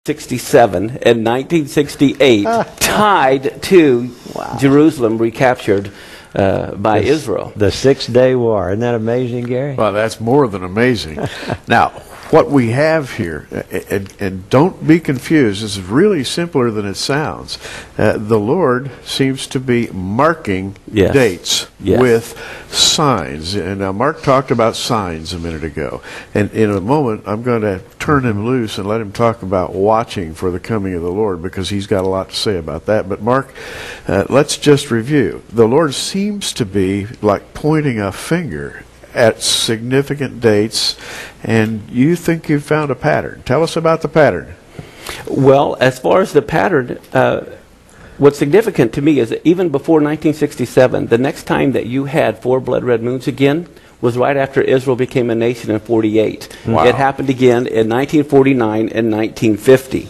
1967 and 1968 tied to Jerusalem recaptured by Israel. The 6-day war. Isn't that amazing, Gary? Well, that's more than amazing. Now, what we have here, and don't be confused, this is really simpler than it sounds. The Lord seems to be marking dates with signs. And now Mark talked about signs a minute ago. And in a moment, I'm going to turn him loose and let him talk about watching for the coming of the Lord, because he's got a lot to say about that. But Mark, let's just review. The Lord seems to be like pointing a finger at significant dates, and you think you found a pattern. Tell us about the pattern. Well, as far as the pattern, what's significant to me is that even before 1967, the next time that you had 4 blood red moons again was right after Israel became a nation in 48. Wow. It happened again in 1949 and 1950.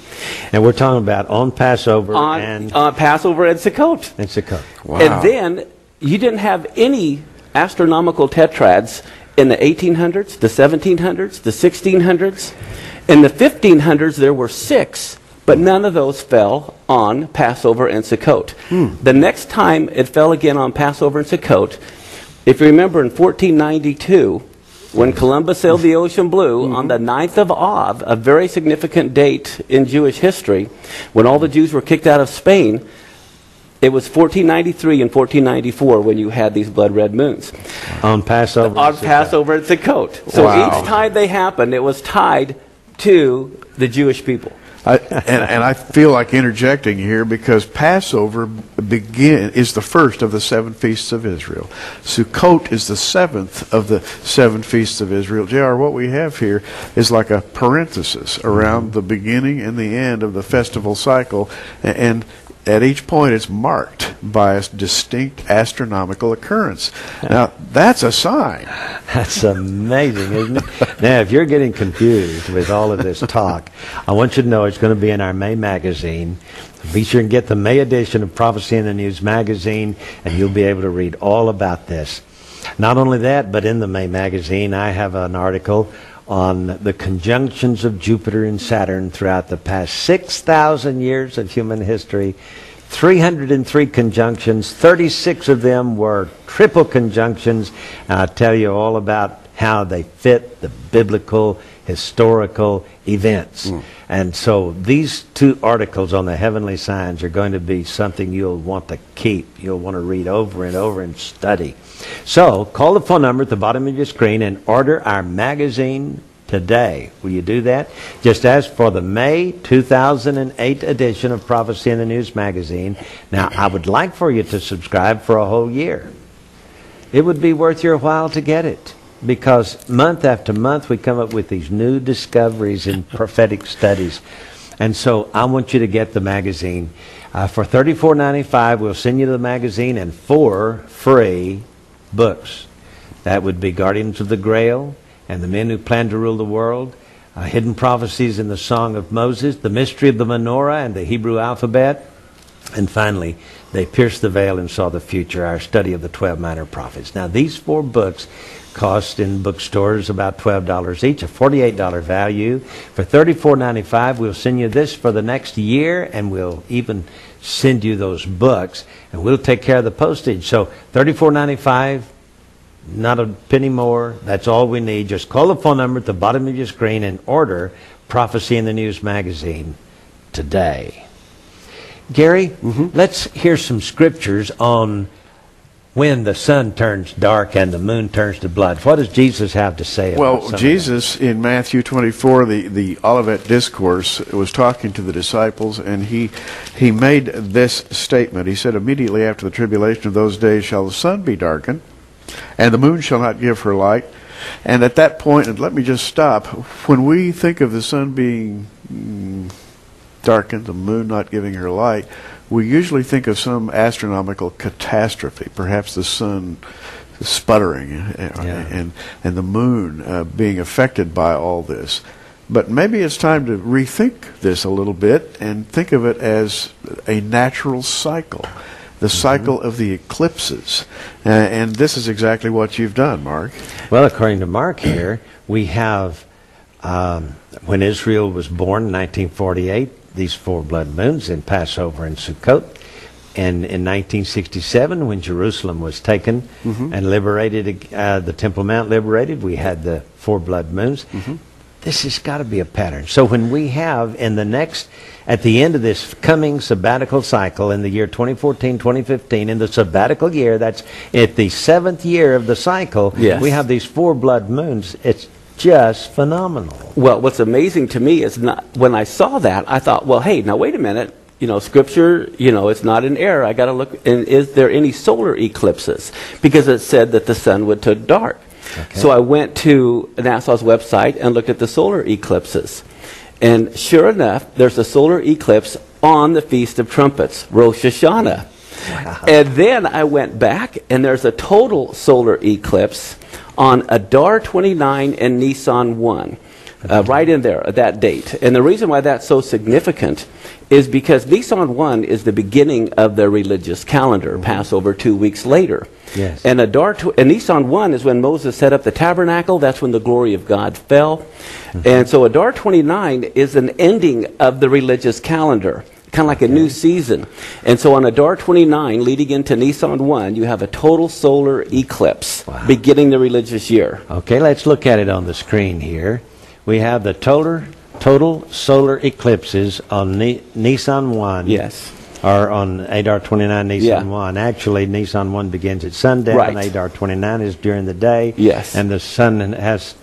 And we're talking about on Passover on Passover and Sukkot. And Sukkot. Wow. And then you didn't have any astronomical tetrads in the 1800s, the 1700s, the 1600s. In the 1500s, there were 6, but none of those fell on Passover and Sukkot. The next time it fell again on Passover and Sukkot, if you remember in 1492, when Columbus sailed the ocean blue, on the 9th of Av, a very significant date in Jewish history, when all the Jews were kicked out of Spain, it was 1493 and 1494 when you had these blood red moons. On Passover. On Passover and Sukkot. So each time they happened, it was tied to the Jewish people. And I feel like interjecting here, because Passover is the first of the 7 feasts of Israel. Sukkot is the 7th of the 7 feasts of Israel. JR, what we have here is like a parenthesis around the beginning and the end of the festival cycle, and at each point it's marked by a distinct astronomical occurrence. Now, that's a sign. That's amazing, isn't it? Now, if you're getting confused with all of this talk, I want you to know it's going to be in our May magazine. Be sure and get the May edition of Prophecy in the News magazine, and you'll be able to read all about this. Not only that, but in the May magazine, I have an article on the conjunctions of Jupiter and Saturn throughout the past 6,000 years of human history. 303 conjunctions, 36 of them were triple conjunctions. And I'll tell you all about how they fit the biblical, historical events. And so these 2 articles on the heavenly signs are going to be something you'll want to keep. You'll want to read over and over and study. So call the phone number at the bottom of your screen and order our magazine today. Will you do that? Just ask for the May 2008 edition of Prophecy in the News magazine. Now, I would like for you to subscribe for a whole year. It would be worth your while to get it, because month after month we come up with these new discoveries in prophetic studies. And so I want you to get the magazine. For $34.95, we'll send you the magazine and 4 free books. That would be Guardians of the Grail and The Men Who Plan to Rule the World, Hidden Prophecies in the Song of Moses, The Mystery of the Menorah and the Hebrew Alphabet, and finally, They Pierced the Veil and Saw the Future, our study of the 12 minor prophets. Now, these 4 books cost in bookstores about $12 each, a $48 value. For $34.95, we'll send you this for the next year, and we'll even send you those books, and we'll take care of the postage. So $34.95, not a penny more. That's all we need. Just call the phone number at the bottom of your screen and order Prophecy in the News magazine today. Gary, let's hear some scriptures on when the sun turns dark and the moon turns to blood. What does Jesus have to say about Well, Jesus in Matthew 24, the Olivet Discourse, was talking to the disciples, and he made this statement. He said, "Immediately after the tribulation of those days shall the sun be darkened, and the moon shall not give her light." And at that point, and let me just stop, when we think of the sun being darkened, the moon not giving her light, we usually think of some astronomical catastrophe, perhaps the sun sputtering and the moon being affected by all this. But maybe it's time to rethink this a little bit and think of it as a natural cycle, the cycle of the eclipses. And this is exactly what you've done, Mark. Well, according to Mark here, we have when Israel was born in 1948, these 4 blood moons in Passover and Sukkot. And in 1967, when Jerusalem was taken and liberated, the Temple Mount liberated, we had the 4 blood moons. This has got to be a pattern. So when we have at the end of this coming sabbatical cycle in the year 2014-2015, in the sabbatical year, that's at the 7th year of the cycle, we have these 4 blood moons. It's just phenomenal. Well, what's amazing to me is when I saw that, I thought, well, hey, now wait a minute. Scripture, it's not in error. I got to look, and is there any solar eclipses? Because it said that the sun would turn dark. Okay. So I went to NASA's website and looked at the solar eclipses. And sure enough, there's a solar eclipse on the Feast of Trumpets, Rosh Hashanah. Wow. And then I went back, and there's a total solar eclipse on Adar 29 and Nisan 1. Right in there at that date. And the reason why that's so significant is because Nisan 1 is the beginning of the religious calendar, Passover 2 weeks later. Yes. And Nisan 1 is when Moses set up the tabernacle. That's when the glory of God fell. And so Adar 29 is an ending of the religious calendar, kind of like a new season. And so on Adar 29, leading into Nisan 1, you have a total solar eclipse beginning the religious year. Okay, let's look at it on the screen here. We have the total solar eclipses on Nisan 1. Yes. Or on Adar 29, Nisan 1. Actually, Nisan 1 begins at sundown, and Adar 29 is during the day. Yes. And the sun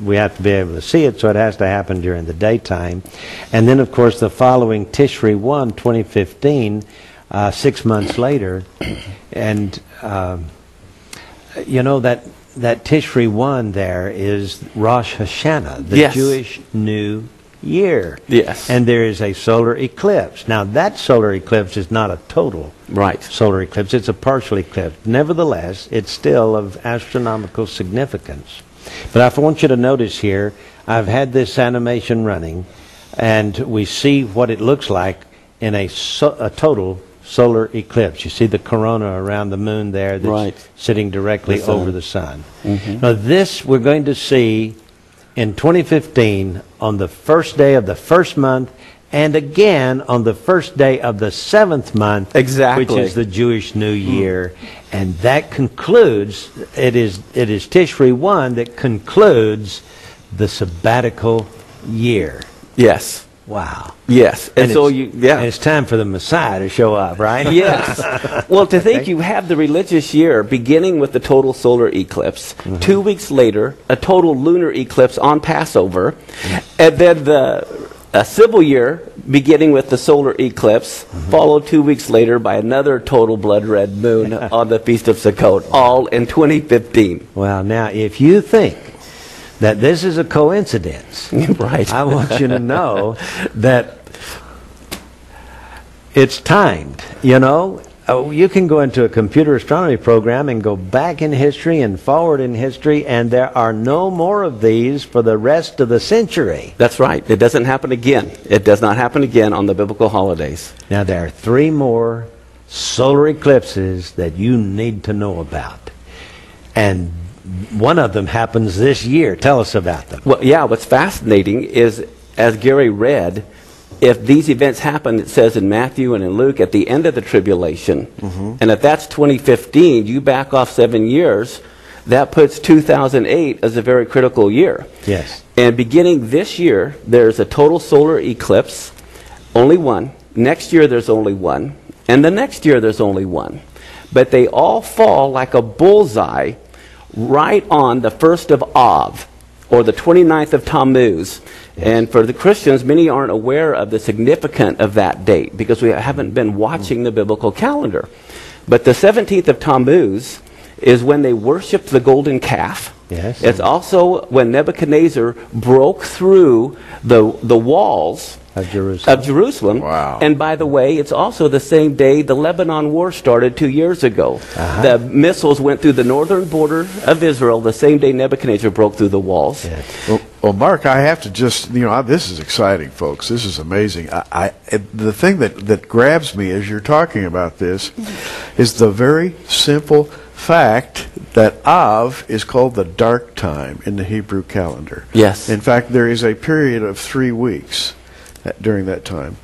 we have to be able to see it, so it has to happen during the daytime. And then, of course, the following Tishri 1, 2015, 6 months later. And, that Tishri 1 there is Rosh Hashanah, the Jewish New Year. Yes. And there is a solar eclipse. Now, that solar eclipse is not a total solar eclipse. It's a partial eclipse. Nevertheless, it's still of astronomical significance. But I want you to notice here, I've had this animation running, and we see what it looks like in a total solar eclipse. You see the corona around the moon there that's sitting directly over the sun. Now this we're going to see in 2015 on the first day of the first month, and again on the first day of the 7th month, which is the Jewish New Year. And that concludes, it is Tishri 1 that concludes the sabbatical year. Yes. Wow. Yes. And so and it's time for the Messiah to show up, right? Yes. Well, to think you have the religious year beginning with the total solar eclipse, 2 weeks later, a total lunar eclipse on Passover, and then a civil year beginning with the solar eclipse, followed 2 weeks later by another total blood red moon on the Feast of Sukkot, all in 2015. Well, now, if you think that this is a coincidence, I want you to know that it's timed. You can go into a computer astronomy program and go back in history and forward in history, and there are no more of these for the rest of the century. That's right. It doesn't happen again. It does not happen again on the biblical holidays. Now, there are 3 more solar eclipses that you need to know about. And one of them happens this year. Tell us about them. Well, yeah, what's fascinating is, as Gary read, if these events happen, it says in Matthew and in Luke, at the end of the tribulation, and if that's 2015, you back off 7 years, that puts 2008 as a very critical year. Yes. And beginning this year, there's a total solar eclipse, only one. Next year, there's only one. And the next year, there's only one. But they all fall like a bullseye right on the 1st of Av, or the 29th of Tammuz. And for the Christians, many aren't aware of the significance of that date because we haven't been watching the biblical calendar. But the 17th of Tammuz is when they worshiped the golden calf. Yes. It's also when Nebuchadnezzar broke through the walls of Jerusalem. Wow. And by the way, it's also the same day the Lebanon War started 2 years ago. The missiles went through the northern border of Israel the same day Nebuchadnezzar broke through the walls. Yes. Well, Mark, I have to just, this is exciting, folks. This is amazing. The thing that grabs me as you're talking about this is the very simple fact that Av is called the dark time in the Hebrew calendar. Yes. In fact, there is a period of 3 weeks during that time.